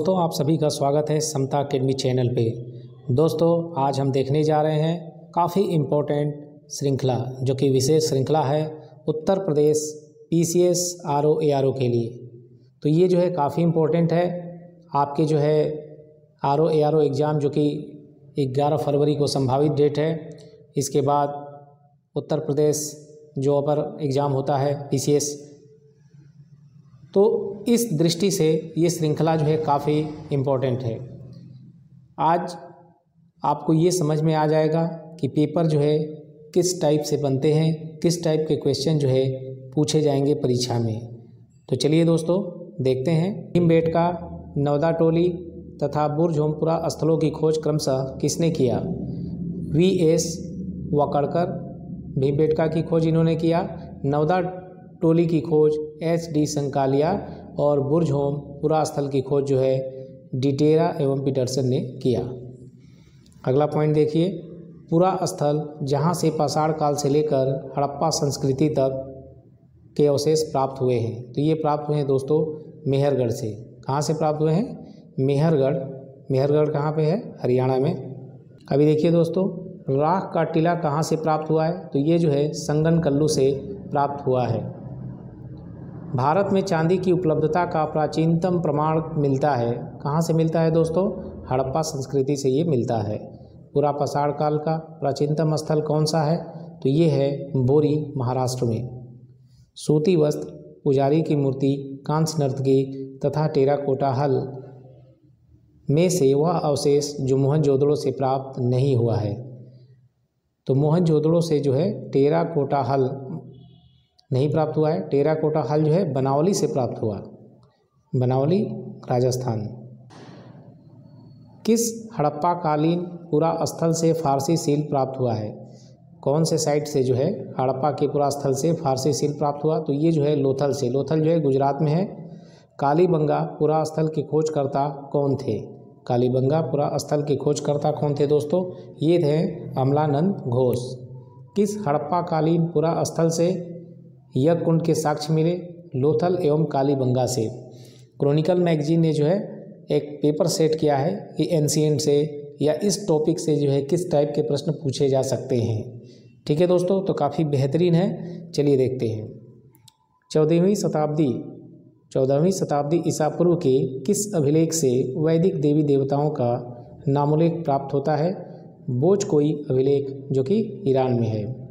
दोस्तों, आप सभी का स्वागत है समता अकेडमी चैनल पे। दोस्तों, आज हम देखने जा रहे हैं काफ़ी इम्पोर्टेंट श्रृंखला, जो कि विशेष श्रृंखला है Uttar Pradesh PCS RO ARO के लिए। तो ये जो है काफ़ी इम्पोर्टेंट है। आपके जो है RO ARO एग्ज़ाम जो कि 11 फरवरी को संभावित डेट है। इसके बाद उत्तर प्रदेश जो अपर एग्ज़ाम होता है PCS, तो इस दृष्टि से ये श्रृंखला जो है काफ़ी इम्पोर्टेंट है। आज आपको ये समझ में आ जाएगा कि पेपर जो है किस टाइप से बनते हैं, किस टाइप के क्वेश्चन जो है पूछे जाएंगे परीक्षा में। तो चलिए दोस्तों देखते हैं। भीमबेटका, नवदा टोली तथा बुरझोमपुरा स्थलों की खोज क्रमशः किसने किया? VS वाकड़कर भीमबेटका की खोज इन्होंने किया। नवदा टोली की खोज HD संकालिया और बुरझोमपुरा स्थल की खोज जो है डिटेरा एवं पीटरसन ने किया। अगला पॉइंट देखिए, पूरा स्थल जहां से पाषाण काल से लेकर हड़प्पा संस्कृति तक के अवशेष प्राप्त हुए हैं। तो ये प्राप्त हुए हैं दोस्तों मेहरगढ़ से। कहाँ से प्राप्त हुए हैं? मेहरगढ़। मेहरगढ़ कहाँ पे है? हरियाणा में। अभी देखिए दोस्तों, राख का टीला कहाँ से प्राप्त हुआ है? तो ये जो है संगनकल्लू से प्राप्त हुआ है। भारत में चांदी की उपलब्धता का प्राचीनतम प्रमाण मिलता है। कहाँ से मिलता है दोस्तों? हड़प्पा संस्कृति से ये मिलता है। पूरा पाषाण काल का प्राचीनतम स्थल कौन सा है? तो ये है बोरी, महाराष्ट्र में। सूती वस्त्र, पुजारी की मूर्ति, कांस्य नर्तकी तथा टेराकोटा हल में से वह अवशेष जो मोहनजोदड़ो से प्राप्त नहीं हुआ है। तो मोहनजोदड़ो से जो है टेराकोटा हल नहीं प्राप्त हुआ है। टेराकोटा हल जो है बनावली से प्राप्त हुआ, बनावली राजस्थान। किस हड़प्पा कालीन पुरा स्थल से फारसी सील प्राप्त हुआ है? कौन से साइट से जो है हड़प्पा के पुरा स्थल से फारसी सील प्राप्त हुआ? तो ये जो है लोथल से। लोथल जो है गुजरात में है। कालीबंगा पुरा स्थल के खोजकर्ता कौन थे? कालीबंगा पुरा स्थल के खोजकर्ता कौन थे दोस्तों? ये थे अमलानंद घोष। किस हड़प्पा कालीन पुरा स्थल से यज्ञकुंड के साक्ष्य मिले? लोथल एवं कालीबंगा से। क्रॉनिकल मैगजीन ने जो है एक पेपर सेट किया है कि एंशिएंट से या इस टॉपिक से जो है किस टाइप के प्रश्न पूछे जा सकते हैं। ठीक है दोस्तों, तो काफ़ी बेहतरीन है। चलिए देखते हैं। 14वीं शताब्दी ईसा पूर्व के किस अभिलेख से वैदिक देवी देवताओं का नामोल्लेख प्राप्त होता है? बोझकोई अभिलेख, जो कि ईरान में है।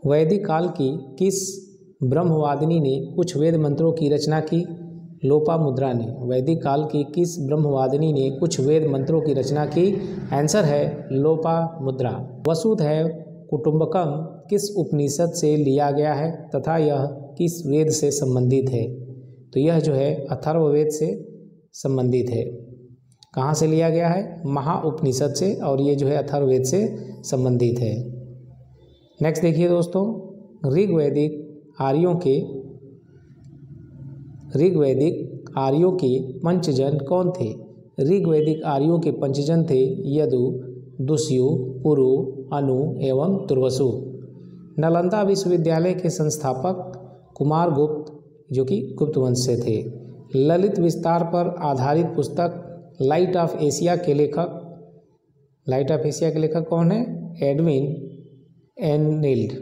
वैदिक काल की किस ब्रह्मवादिनी ने कुछ वेद मंत्रों की रचना की? लोपामुद्रा ने। वैदिक काल की किस ब्रह्मवादिनी ने कुछ वेद मंत्रों की रचना की? आंसर है लोपामुद्रा। वसुधैव कुटुंबकम किस उपनिषद से लिया गया है तथा यह किस वेद से संबंधित है? तो यह जो है अथर्ववेद से संबंधित है। कहाँ से लिया गया है? महाउपनिषद से, और ये जो है अथर्ववेद से संबंधित है। नेक्स्ट देखिए दोस्तों, ऋग्वैदिक आर्यों के पंचजन कौन थे? ऋग्वैदिक आर्यों के पंचजन थे यदु, दुष्यु, पुरु, अनु एवं तुर्वसु। नालंदा विश्वविद्यालय के संस्थापक कुमारगुप्त, जो कि गुप्त वंश से थे। ललित विस्तार पर आधारित पुस्तक लाइट ऑफ एशिया के लेखक कौन है? Edwin annealed.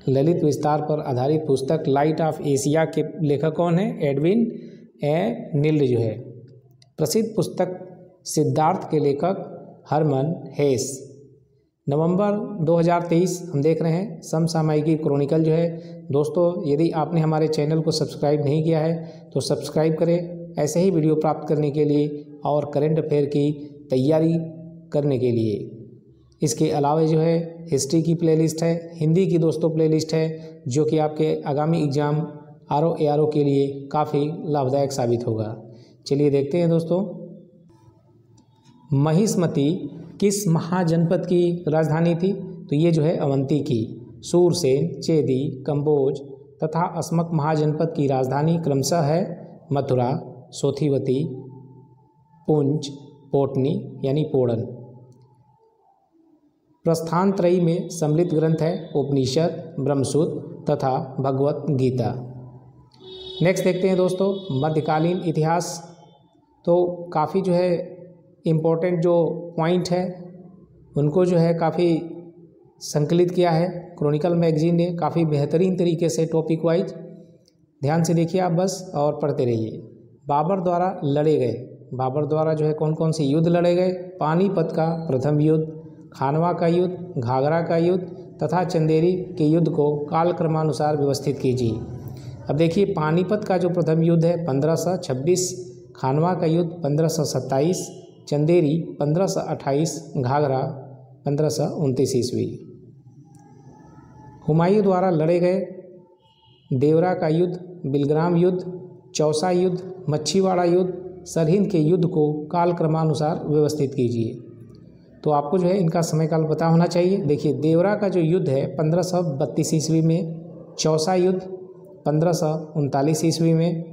ललित विस्तार पर आधारित पुस्तक लाइट ऑफ एशिया के लेखक कौन है? एडविन एनिल्ड जो है। प्रसिद्ध पुस्तक सिद्धार्थ के लेखक हरमन हेस। नवंबर 2023 हम देख रहे हैं समसामयिकी क्रॉनिकल जो है। दोस्तों, यदि आपने हमारे चैनल को सब्सक्राइब नहीं किया है तो सब्सक्राइब करें, ऐसे ही वीडियो प्राप्त करने के लिए और करंट अफेयर की तैयारी करने के लिए। इसके अलावा जो है हिस्ट्री की प्लेलिस्ट है, हिंदी की दोस्तों प्लेलिस्ट है, जो कि आपके आगामी एग्ज़ाम RO ARO के लिए काफ़ी लाभदायक साबित होगा। चलिए देखते हैं दोस्तों। महिष्मती किस महाजनपद की राजधानी थी? तो ये जो है अवंती की। सूरसेन, चेदी, कंबोज तथा अस्मक महाजनपद की राजधानी क्रमशः है मथुरा, सोथिवती, पुंच, पोटनी यानी पोड़न। प्रस्थानत्रयी में सम्मिलित ग्रंथ है उपनिषद, ब्रह्मसूत्र तथा भगवत गीता। नेक्स्ट देखते हैं दोस्तों मध्यकालीन इतिहास। तो काफ़ी जो है इम्पोर्टेंट जो पॉइंट है उनको जो है काफ़ी संकलित किया है क्रॉनिकल मैगजीन ने, काफ़ी बेहतरीन तरीके से टॉपिक वाइज। ध्यान से देखिए आप बस और पढ़ते रहिए। बाबर द्वारा लड़े गए, बाबर द्वारा जो है कौन कौन से युद्ध लड़े गए? पानीपत का प्रथम युद्ध, खानवा का युद्ध, घाघरा का युद्ध तथा चंदेरी के युद्ध को कालक्रमानुसार व्यवस्थित कीजिए। अब देखिए पानीपत का जो प्रथम युद्ध है 1526, खानवा का युद्ध 1527, चंदेरी 1528, घाघरा 1529 ईस्वी। हुमायूं द्वारा लड़े गए देवरा का युद्ध, बिलग्राम युद्ध, चौसा युद्ध, मच्छीवाड़ा युद्ध, सरहिंद के युद्ध को कालक्रमानुसार व्यवस्थित कीजिए। तो आपको जो है इनका समय काल पता होना चाहिए। देखिए देवरा का जो युद्ध है 1532 ईस्वी में, चौसा युद्ध 1539 ईस्वी में,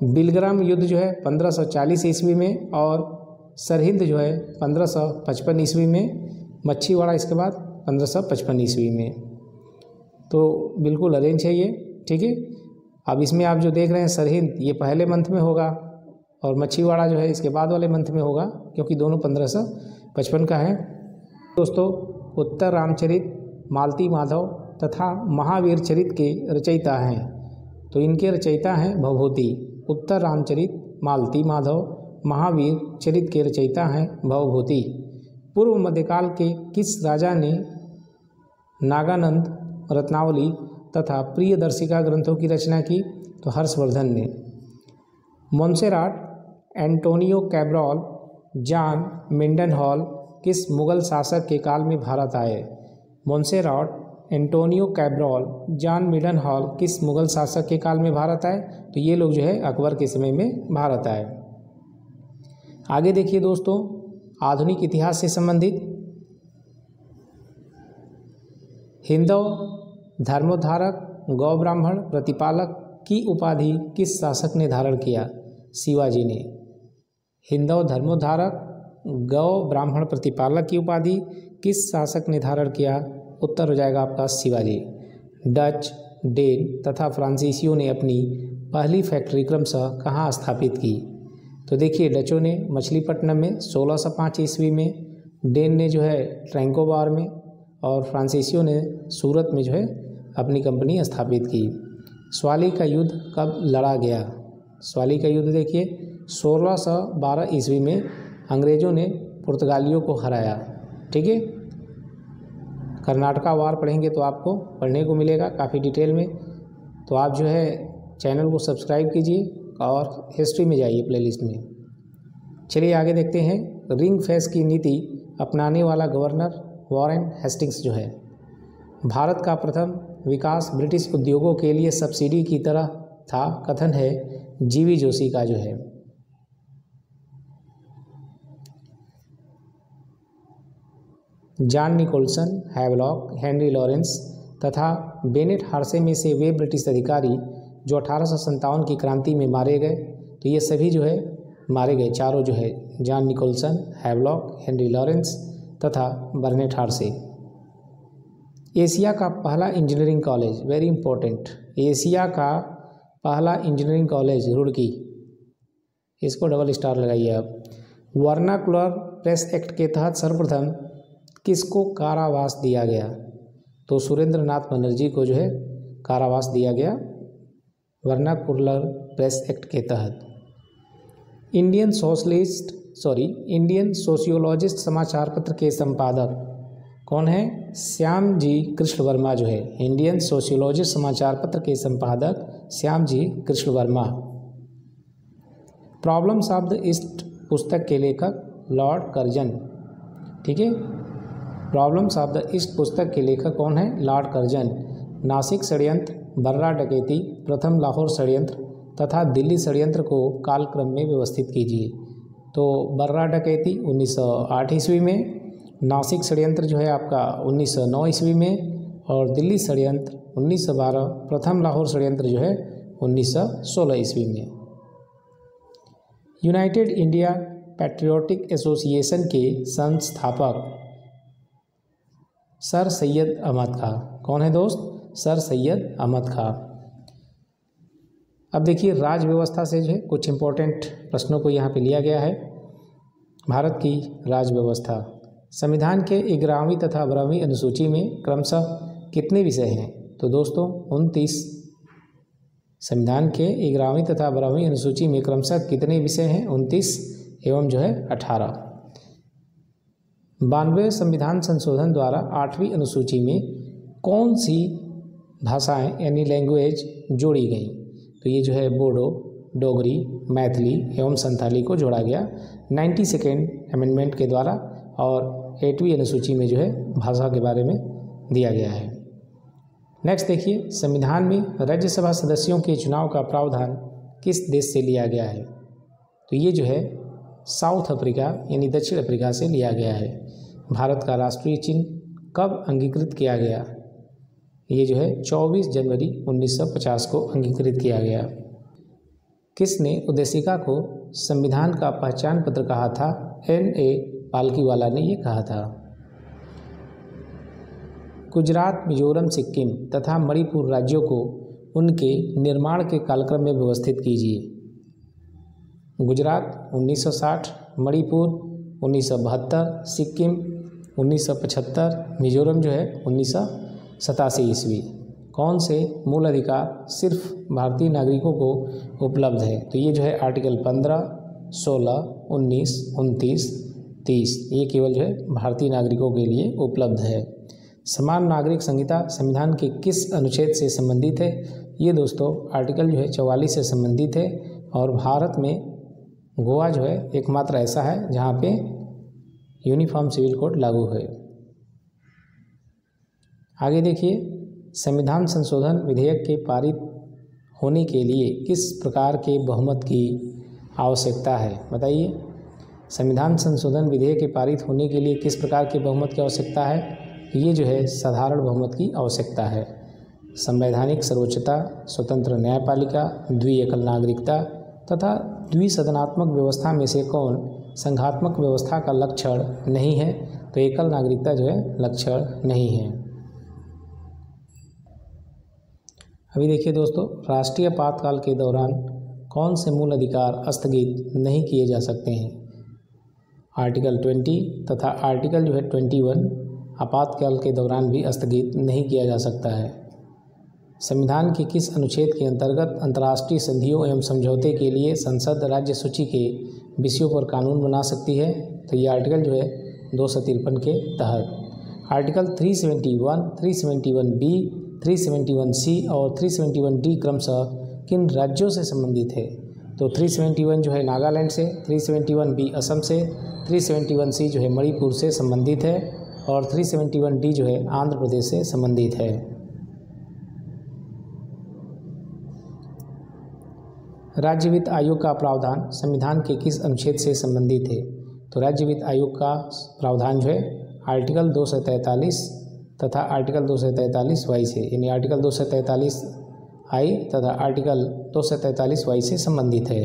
बिलग्राम युद्ध जो है 1540 ईस्वी में और सरहिंद जो है 1555 ईस्वी में, मच्छीवाड़ा इसके बाद 1555 ईस्वी में। तो बिल्कुल अरेंज है ये, ठीक है। अब इसमें आप जो देख रहे हैं सरहिंद ये पहले मंथ में होगा और मच्छीवाड़ा जो है इसके बाद वाले मंथ में होगा, क्योंकि दोनों 1555 का है। दोस्तों उत्तर रामचरित मालती माधव तथा महावीर चरित के रचयिता हैं। तो इनके रचयिता हैं भवभूति। उत्तर रामचरित मालती माधव, महावीर चरित के रचयिता हैं भवभूति। पूर्व मध्यकाल के किस राजा ने नागानंद, रत्नावली तथा प्रियदर्शिका ग्रंथों की रचना की? तो हर्षवर्धन ने। मोन्सेराट, एंटोनियो कैब्रॉल, जॉन मिंडनहॉल किस मुगल शासक के काल में भारत आए? मोन्सेराट, एंटोनियो कैब्रॉल, जॉन मिंडनहॉल किस मुगल शासक के काल में भारत आए? तो ये लोग जो है अकबर के समय में भारत आए। आगे देखिए दोस्तों आधुनिक इतिहास से संबंधित हिंदव, धर्मोद्धारक, गौ ब्राह्मण, प्रतिपालक की उपाधि किस शासक ने धारण किया? शिवाजी ने। हिंदव, धर्मोद्धारक, गौ ब्राह्मण, प्रतिपालक की उपाधि किस शासक ने धारण किया? उत्तर हो जाएगा आपका शिवाजी। डच, डेन तथा फ्रांसीसियों ने अपनी पहली फैक्ट्री क्रमशः कहाँ स्थापित की? तो देखिए डचों ने मछलीपट्टनम में 1605 ईस्वी में, डेन ने जो है ट्रैंकोबार में और फ्रांसीसियों ने सूरत में जो है अपनी कंपनी स्थापित की। स्वाली का युद्ध कब लड़ा गया? स्वाली का युद्ध देखिए 1612 ईस्वी में अंग्रेज़ों ने पुर्तगालियों को हराया, ठीक है। कर्नाटका वार पढ़ेंगे तो आपको पढ़ने को मिलेगा काफ़ी डिटेल में। तो आप जो है चैनल को सब्सक्राइब कीजिए और हिस्ट्री में जाइए प्लेलिस्ट में। चलिए आगे देखते हैं। रिंग फेंस की नीति अपनाने वाला गवर्नर वॉरेन हेस्टिंग्स जो है। भारत का प्रथम विकास ब्रिटिश उद्योगों के लिए सब्सिडी की तरह था, कथन है जीवी जोशी का जो है। John Nicholson, Havelock, Henry Lawrence तथा बेनेट हार्से में से वे ब्रिटिश अधिकारी जो 1857 की क्रांति में मारे गए। तो ये सभी जो है मारे गए, चारों जो है John Nicholson, Havelock, Henry Lawrence तथा बर्नेट हार्से। एशिया का पहला engineering college, very important, Asia का पहला इंजीनियरिंग कॉलेज रुड़की, इसको डबल स्टार लगाइए आप। वर्नाकुलर प्रेस एक्ट के तहत सर्वप्रथम किसको कारावास दिया गया? तो सुरेंद्र नाथ बनर्जी को जो है कारावास दिया गया वर्नाकुलर प्रेस एक्ट के तहत। इंडियन सोशियोलॉजिस्ट समाचार पत्र के संपादक कौन है? श्याम जी कृष्ण वर्मा जो है इंडियन सोशियोलॉजिस्ट समाचार पत्र के संपादक Shyam ji Krishna Varma. Problems of the East पुस्तक के लेखक लॉर्ड कर्जन, ठीक है। प्रॉब्लम्स ऑफ द ईस्ट पुस्तक के लेखक कौन है? Lord Curzon. नासिक षड्यंत्र, बर्रा डकैती, प्रथम लाहौर षड्यंत्र तथा दिल्ली षड्यंत्र को कालक्रम में व्यवस्थित कीजिए। तो बर्रा डकैती 1908 ईस्वी में, नासिक षड्यंत्र जो है आपका 1909 ईस्वी में और दिल्ली षड्यंत्र 1912, प्रथम लाहौर षड्यंत्र जो है 1916 ईस्वी में। यूनाइटेड इंडिया पैट्रियोटिक एसोसिएशन के संस्थापक सर सैयद अहमद खां। कौन है दोस्त? सर सैयद अहमद खां। अब देखिए राज्य व्यवस्था से जो है कुछ इम्पोर्टेंट प्रश्नों को यहाँ पे लिया गया है। भारत की राज्य व्यवस्था, संविधान के 11वीं तथा 12वीं अनुसूची में क्रमशः कितने विषय हैं? तो दोस्तों 29। संविधान के 11वीं तथा 12वीं अनुसूची में क्रमशः कितने विषय हैं? 29 एवं जो है 18। 92वें संविधान संशोधन द्वारा 8वीं अनुसूची में कौन सी भाषाएं यानी लैंग्वेज जोड़ी गई? तो ये जो है बोडो, डोगरी, मैथिली एवं संथाली को जोड़ा गया 92nd अमेंडमेंट के द्वारा, और 8वीं अनुसूची में जो है भाषा के बारे में दिया गया है। नेक्स्ट देखिए, संविधान में राज्यसभा सदस्यों के चुनाव का प्रावधान किस देश से लिया गया है? तो ये जो है साउथ अफ्रीका यानी दक्षिण अफ्रीका से लिया गया है। भारत का राष्ट्रीय चिन्ह कब अंगीकृत किया गया? ये जो है 24 जनवरी 1950 को अंगीकृत किया गया। किसने उद्देशिका को संविधान का पहचान पत्र कहा था? N.A. पालकीवाला ने ये कहा था। गुजरात, मिजोरम, सिक्किम तथा मणिपुर राज्यों को उनके निर्माण के कालक्रम में व्यवस्थित कीजिए। गुजरात 1960, मणिपुर 1972, सिक्किम 1975, मिजोरम जो है 1987 ईस्वी। कौन से मूल अधिकार सिर्फ भारतीय नागरिकों को उपलब्ध है? तो ये जो है आर्टिकल 15, 16, 19, 29, 30 ये केवल जो है भारतीय नागरिकों के लिए उपलब्ध है। समान नागरिक संहिता संविधान के किस अनुच्छेद से संबंधित है? ये दोस्तों आर्टिकल जो है 44 से संबंधित है, और भारत में गोवा जो है एकमात्र ऐसा है जहाँ पे यूनिफॉर्म सिविल कोड लागू है। आगे देखिए, संविधान संशोधन विधेयक के पारित होने के लिए किस प्रकार के बहुमत की आवश्यकता है? बताइए, संविधान संशोधन विधेयक के पारित होने के लिए किस प्रकार के बहुमत की आवश्यकता है? ये जो है साधारण बहुमत की आवश्यकता है। संवैधानिक सर्वोच्चता, स्वतंत्र न्यायपालिका, द्विएकल नागरिकता तथा द्विसदनात्मक व्यवस्था में से कौन संघात्मक व्यवस्था का लक्षण नहीं है? तो एकल नागरिकता जो है लक्षण नहीं है। अभी देखिए दोस्तों, राष्ट्रीय आपातकाल के दौरान कौन से मूल अधिकार स्थगित नहीं किए जा सकते हैं? आर्टिकल 20 तथा आर्टिकल जो है 21 आपातकाल के दौरान भी स्थगित नहीं किया जा सकता है। संविधान के किस अनुच्छेद के अंतर्गत अंतर्राष्ट्रीय संधियों एवं समझौते के लिए संसद राज्य सूची के विषयों पर कानून बना सकती है? तो ये आर्टिकल जो है 253 के तहत। आर्टिकल 371, 371B, 371C और 371D क्रमशः किन राज्यों से संबंधित है? तो 371 जो है नागालैंड से, 371B असम से, 371C जो है मणिपुर से संबंधित है, और 371D जो है आंध्र प्रदेश से संबंधित है। राज्य वित्त आयोग का प्रावधान संविधान के किस अनुच्छेद से संबंधित है? तो राज्य वित्त आयोग का प्रावधान जो है आर्टिकल 243 तथा आर्टिकल 243Y से, यानी आर्टिकल 243I तथा आर्टिकल 243Y से संबंधित है।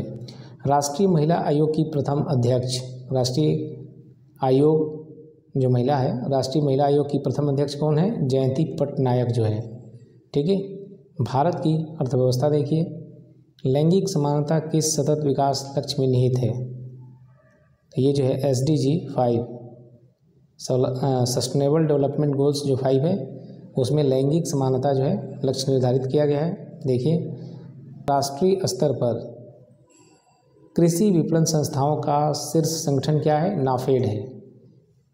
राष्ट्रीय महिला आयोग की प्रथम अध्यक्ष, राष्ट्रीय आयोग जो महिला है, राष्ट्रीय महिला आयोग की प्रथम अध्यक्ष कौन है? जयंती पटनायक जो है। ठीक है। भारत की अर्थव्यवस्था देखिए, लैंगिक समानता किस सतत विकास लक्ष्य में निहित है? तो ये जो है SDG 5 सस्टेनेबल डेवलपमेंट गोल्स जो 5 है उसमें लैंगिक समानता जो है लक्ष्य निर्धारित किया गया है। देखिए, राष्ट्रीय स्तर पर कृषि विपणन संस्थाओं का शीर्ष संगठन क्या है? नाफेड है।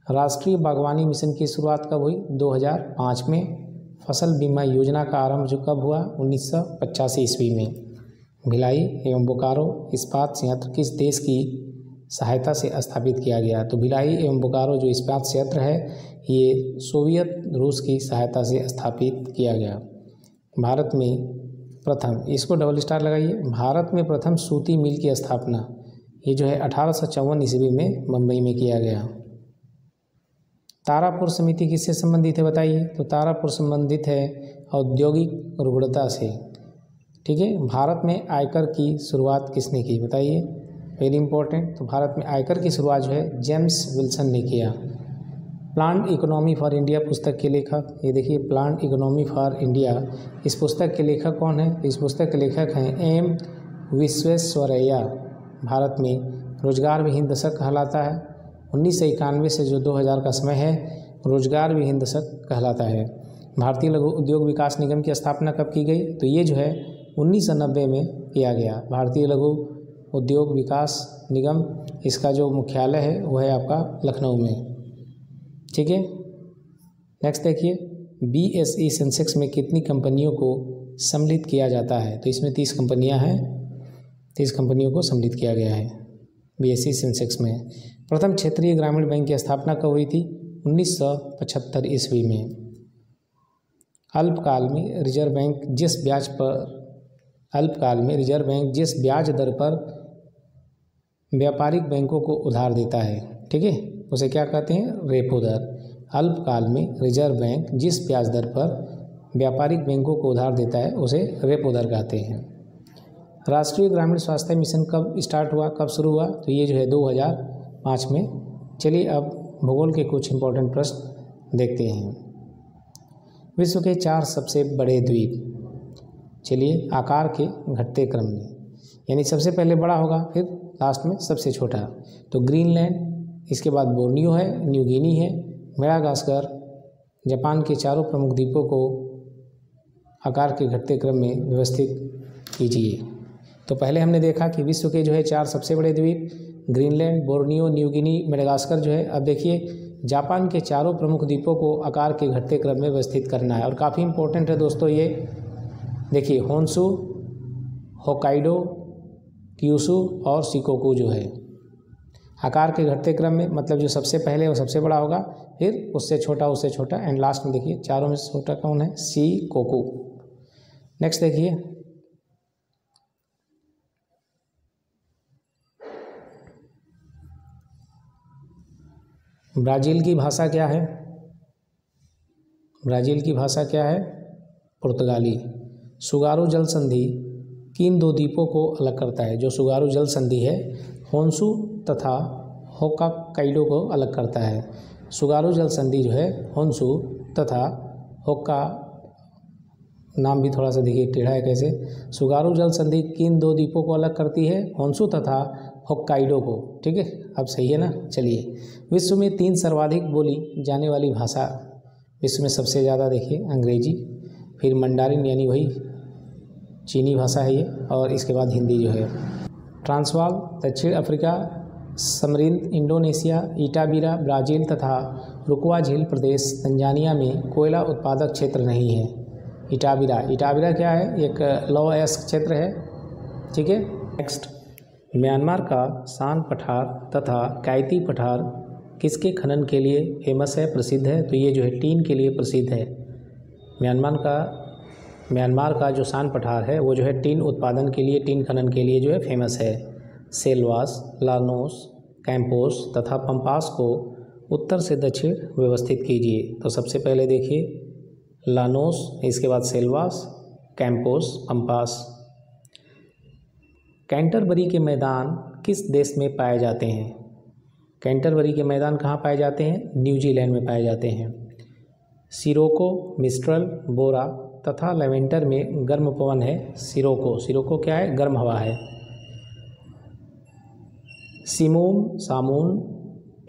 राष्ट्रीय बागवानी मिशन की शुरुआत कब हुई? 2005 में। फसल बीमा योजना का आरंभ जो कब हुआ? 1985 ईस्वी में। भिलाई एवं बोकारो इस्पात संयंत्र किस देश की सहायता से स्थापित किया गया? तो भिलाई एवं बोकारो जो इस्पात संयंत्र है ये सोवियत रूस की सहायता से स्थापित किया गया। भारत में प्रथम, इसको डबल स्टार लगाइए, भारत में प्रथम सूती मिल की स्थापना ये जो है 1854 ईस्वी में मुंबई में किया गया। तारापुर समिति किससे संबंधित है बताइए? तो तारापुर संबंधित है औद्योगिक रुग्णता से। ठीक है। भारत में आयकर की शुरुआत किसने की बताइए? Very important. तो भारत में आयकर की शुरुआत जो है जेम्स विल्सन ने किया। प्लांट इकोनॉमी फॉर इंडिया पुस्तक के लेखक, ये देखिए प्लांट इकोनॉमी फॉर इंडिया, इस पुस्तक के लेखक कौन है? इस पुस्तक के लेखक हैं एम विश्वेश्वरैया। भारत में रोजगार विहीन दशक कहलाता है। 1991 से जो 2000 का समय है रोजगार विहीन दशक कहलाता है। भारतीय लघु उद्योग विकास निगम की स्थापना कब की गई? तो ये जो है 1990 में किया गया। भारतीय लघु उद्योग विकास निगम, इसका जो मुख्यालय है वो है आपका लखनऊ में। ठीक है, नेक्स्ट देखिए, BSE सेंसेक्स में कितनी कंपनियों को सम्मिलित किया जाता है? तो इसमें 30 कंपनियां हैं, 30 कंपनियों को सम्मिलित किया गया है BSE सेंसेक्स में। प्रथम क्षेत्रीय ग्रामीण बैंक की स्थापना कब हुई थी? 1975 ईस्वी में। अल्पकाल में रिजर्व बैंक जिस ब्याज दर पर व्यापारिक बैंकों को उधार देता है, ठीक है, उसे क्या कहते हैं? रेपो दर। अल्पकाल में रिजर्व बैंक जिस ब्याज दर पर व्यापारिक बैंकों को उधार देता है उसे रेपो दर कहते हैं। राष्ट्रीय ग्रामीण स्वास्थ्य मिशन कब स्टार्ट हुआ, कब शुरू हुआ? तो ये जो है 2005 में। चलिए अब भूगोल के कुछ इंपॉर्टेंट प्रश्न देखते हैं। विश्व के 4 सबसे बड़े द्वीप, चलिए आकार के घटते क्रम में, यानी सबसे पहले बड़ा होगा फिर लास्ट में सबसे छोटा। तो ग्रीनलैंड, इसके बाद बोर्नियो है, न्यू गिनी है, मेडागास्कर। जापान के चारों प्रमुख द्वीपों को आकार के घटते क्रम में व्यवस्थित कीजिए। तो पहले हमने देखा कि विश्व के जो है 4 सबसे बड़े द्वीप Greenland, Borneo, New Guinea, Madagascar जो है। अब देखिए जापान के चारों प्रमुख द्वीपों को आकार के घटते क्रम में व्यवस्थित करना है और काफ़ी इंपॉर्टेंट है दोस्तों ये। देखिए होन्शु, होक्काइडो, क्यूशु और शिकोकू जो है आकार के घटते क्रम में, मतलब जो सबसे पहले वो सबसे बड़ा होगा, फिर उससे छोटा एंड लास्ट में देखिए चारों में से छोटा कौन है? शिकोकू। नेक्स्ट देखिए, ब्राज़ील की भाषा क्या है? ब्राज़ील की भाषा क्या है? पुर्तगाली। सुगारू जल संधि किन 2 द्वीपों को अलग करता है? जो सुगारू जल संधि है होन्शु तथा होक्काइडो को अलग करता है। सुगारू जल संधि जो है होन्शु तथा होक्का, नाम भी थोड़ा सा देखिए टेढ़ा है कैसे। सुगारू जल संधि किन 2 द्वीपों को अलग करती है? होन्शु तथा होक्काइडो को। ठीक है, अब सही है ना। चलिए, विश्व में 3 सर्वाधिक बोली जाने वाली भाषा, विश्व में सबसे ज़्यादा देखिए अंग्रेजी, फिर मंडारिन यानी वही चीनी भाषा है ये, और इसके बाद हिंदी जो है। ट्रांसवाल दक्षिण अफ्रीका, समरिंद इंडोनेशिया, इटाबिरा ब्राज़ील तथा रुकवा झील प्रदेश तंजानिया में कोयला उत्पादक क्षेत्र नहीं है। इटाबिरा क्या है? एक लो एस्क क्षेत्र है। ठीक है, नेक्स्ट, म्यांमार का सान पठार तथा कैती पठार किसके खनन के लिए फेमस है, प्रसिद्ध है? तो ये जो है टीन के लिए प्रसिद्ध है। म्यांमार का जो सान पठार है वो जो है टीन उत्पादन के लिए, टीन खनन के लिए जो है फेमस है। सेल्वास, लानोस, कैंपोस तथा पंपास को उत्तर से दक्षिण व्यवस्थित कीजिए। तो सबसे पहले देखिए लानोस, इसके बाद सेल्वास, कैंपोस, पंपास। कैंटरबरी के मैदान किस देश में पाए जाते हैं? कैंटरबरी के मैदान कहाँ पाए जाते हैं? न्यूजीलैंड में पाए जाते हैं। सिरोको, मिस्ट्रल, बोरा तथा लेवेंटर में गर्म पवन है। सिरोको क्या है? गर्म हवा है। सिमोम, सामून,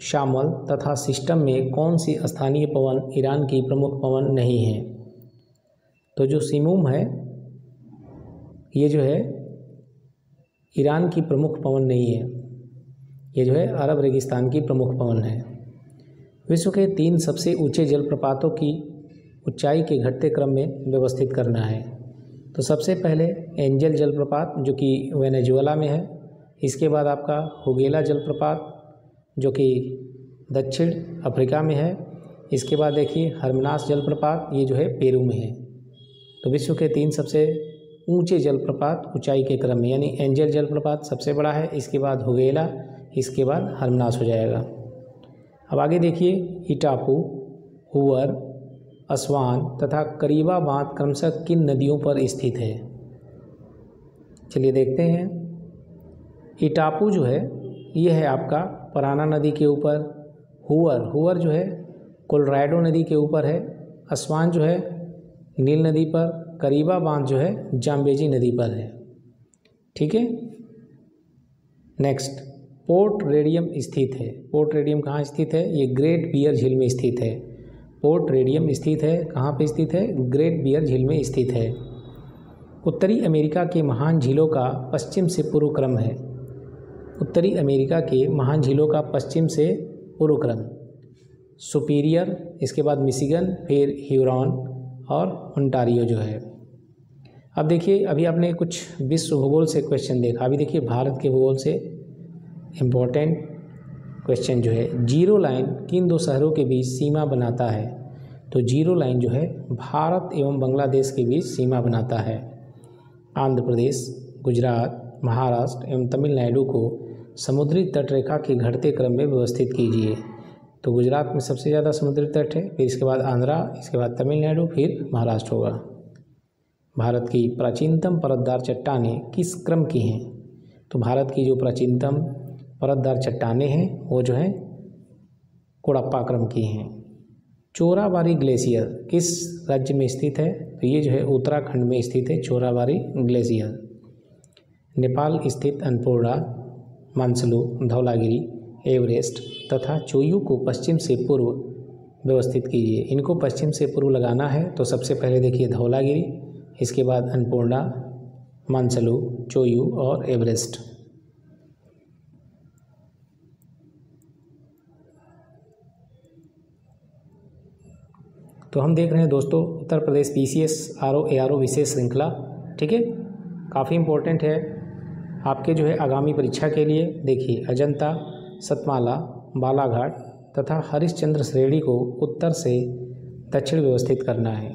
शामल तथा सिस्टम में कौन सी स्थानीय पवन ईरान की प्रमुख पवन नहीं है? तो जो सिमोम है ये जो है ईरान की प्रमुख पवन नहीं है, ये जो है अरब रेगिस्तान की प्रमुख पवन है। विश्व के 3 सबसे ऊंचे जलप्रपातों की ऊंचाई के घटते क्रम में व्यवस्थित करना है। तो सबसे पहले एंजल जलप्रपात जो कि वेनेजुएला में है, इसके बाद आपका हुगेला जलप्रपात जो कि दक्षिण अफ्रीका में है, इसके बाद देखिए हरमनास जलप्रपात ये जो है पेरू में है। तो विश्व के 3 सबसे ऊंचे जलप्रपात ऊंचाई के क्रम में, यानी एंजल जलप्रपात सबसे बड़ा है, इसके बाद हुगेला, इसके बाद हरमनास हो जाएगा। अब आगे देखिए इटापू, हुवर, असवान तथा करीबा बांध क्रमशः किन नदियों पर स्थित है? चलिए देखते हैं। इटापू जो है ये है आपका पराना नदी के ऊपर। हुवर जो है कोलोराडो नदी के ऊपर है, अस्वान जो है नील नदी पर, करीबा बांध जो है जाम्बेजी नदी पर है। ठीक है। नेक्स्ट, पोर्ट रेडियम स्थित है। पोर्ट रेडियम कहाँ स्थित है? ये ग्रेट बियर झील में स्थित है। पोर्ट रेडियम स्थित है, कहाँ पे स्थित है? ग्रेट बियर झील में स्थित है। उत्तरी अमेरिका के महान झीलों का पश्चिम से पूर्व क्रम है। उत्तरी अमेरिका के महान झीलों का पश्चिम से पूर्व क्रम, सुपीरियर, इसके बाद मिशिगन, फिर ह्यूरॉन और ओंटारियो जो है। अब देखिए, अभी आपने कुछ विश्व भूगोल से क्वेश्चन देखा, अभी देखिए भारत के भूगोल से इम्पोर्टेंट क्वेश्चन जो है, जीरो लाइन किन दो शहरों के बीच सीमा बनाता है? तो जीरो लाइन जो है भारत एवं बांग्लादेश के बीच सीमा बनाता है। आंध्र प्रदेश, गुजरात, महाराष्ट्र एवं तमिलनाडु को समुद्री तटरेखा के घटते क्रम में व्यवस्थित कीजिए। तो गुजरात में सबसे ज़्यादा समुद्री तट है, फिर इसके बाद आंध्रा, इसके बाद तमिलनाडु, फिर महाराष्ट्र होगा। भारत की प्राचीनतम परतदार चट्टानें किस क्रम की हैं? तो भारत की जो प्राचीनतम परतदार चट्टानें हैं वो जो हैं कोडप्पा क्रम की हैं। चोराबाड़ी ग्लेशियर किस राज्य में स्थित है? तो ये जो है उत्तराखंड में स्थित है चोराबाड़ी ग्लेशियर। नेपाल स्थित अन्नपूर्णा, मानसलू, धौलागिरी, एवरेस्ट तथा चोयू को पश्चिम से पूर्व व्यवस्थित कीजिए। इनको पश्चिम से पूर्व लगाना है तो सबसे पहले देखिए धौलागिरी, इसके बाद अन्नपूर्णा, मानसलू, चोयू और एवरेस्ट। तो हम देख रहे हैं दोस्तों उत्तर प्रदेश PCS RO विशेष श्रृंखला। ठीक है, काफ़ी इम्पोर्टेंट है आपके जो है आगामी परीक्षा के लिए। देखिए, अजंता, सतमाला, बालाघाट तथा हरिश्चंद्र श्रेणी को उत्तर से दक्षिण व्यवस्थित करना है।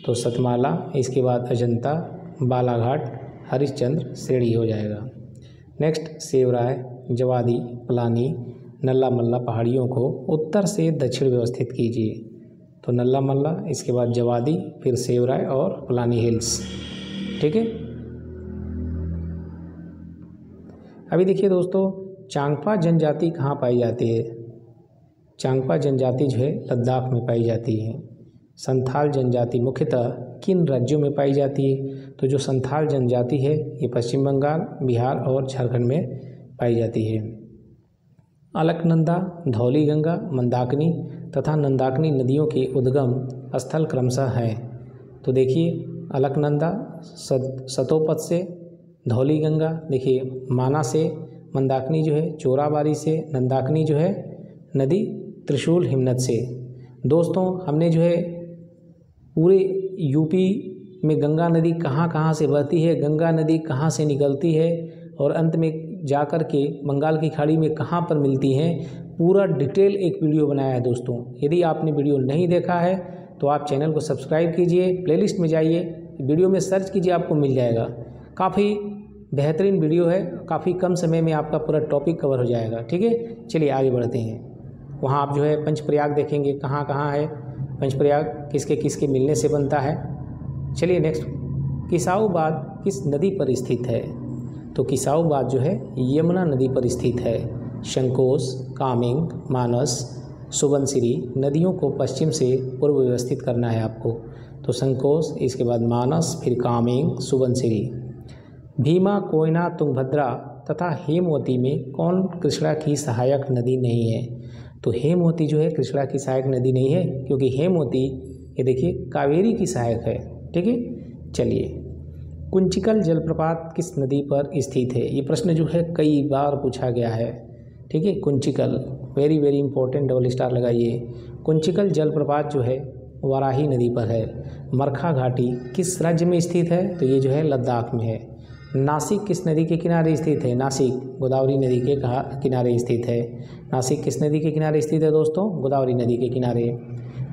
तो सतमाला, इसके बाद अजंता, बालाघाट, हरिश्चंद्र श्रेणी हो जाएगा। नेक्स्ट, सेवराय, जवादी, पलानी, नल्ला मल्ला पहाड़ियों को उत्तर से दक्षिण व्यवस्थित कीजिए। तो नल्ला मल्ला, इसके बाद जवादी, फिर सेवराय और पलानी हिल्स। ठीक है। अभी देखिए दोस्तों, चांगपा जनजाति कहाँ पाई जाती है? चांगपा जनजाति जो है लद्दाख में पाई जाती है। संथाल जनजाति मुख्यतः किन राज्यों में पाई जाती है? तो जो संथाल जनजाति है ये पश्चिम बंगाल, बिहार और झारखंड में पाई जाती है। अलकनंदा, धौली गंगा, मंदाकिनी तथा नंदाकिनी नदियों के उद्गम स्थल क्रमशः हैं। तो देखिए, अलकनंदा सतोपत से, धौली गंगा देखिए माना से, मंदाकिनी जो है चोराबाड़ी से, नंदाकिनी जो है नदी त्रिशूल हिमनद से। दोस्तों, हमने जो है पूरे यूपी में गंगा नदी कहाँ कहाँ से बहती है, गंगा नदी कहाँ से निकलती है और अंत में जाकर के बंगाल की खाड़ी में कहाँ पर मिलती हैं, पूरा डिटेल एक वीडियो बनाया है दोस्तों। यदि आपने वीडियो नहीं देखा है तो आप चैनल को सब्सक्राइब कीजिए, प्लेलिस्ट में जाइए, वीडियो में सर्च कीजिए, आपको मिल जाएगा। काफ़ी बेहतरीन वीडियो है, काफ़ी कम समय में आपका पूरा टॉपिक कवर हो जाएगा। ठीक है, चलिए आगे बढ़ते हैं। वहाँ आप जो है पंचप्रयाग देखेंगे, कहाँ कहाँ है पंचप्रयाग, किसके किसके मिलने से बनता है। चलिए नेक्स्ट, किसाऊ बांध किस नदी पर स्थित है? तो किसाऊ बांध जो है यमुना नदी पर स्थित है। शंकोस, कामेंग, मानस, सुबनसिरी नदियों को पश्चिम से पूर्व व्यवस्थित करना है आपको। तो संकोस, इसके बाद मानस, फिर कामेंग, सुबनसिरी। भीमा, कोयना, तुंगभद्रा तथा हेमवती में कौन कृष्णा की सहायक नदी नहीं है? तो हेमवती जो है कृष्णा की सहायक नदी नहीं है, क्योंकि हेमवती ये देखिए कावेरी की सहायक है। ठीक है, चलिए, कुंचिकल जलप्रपात किस नदी पर स्थित है? ये प्रश्न जो है कई बार पूछा गया है। ठीक है, Kunchikal very very important, double star लगाइए। कुंचिकल जलप्रपात जो है वाराही नदी पर है। मरखा घाटी किस राज्य में स्थित है? तो ये जो है लद्दाख में है। नासिक किस नदी के किनारे स्थित है? नासिक गोदावरी नदी के किनारे स्थित है। नासिक किस नदी के किनारे स्थित है दोस्तों? गोदावरी नदी के किनारे।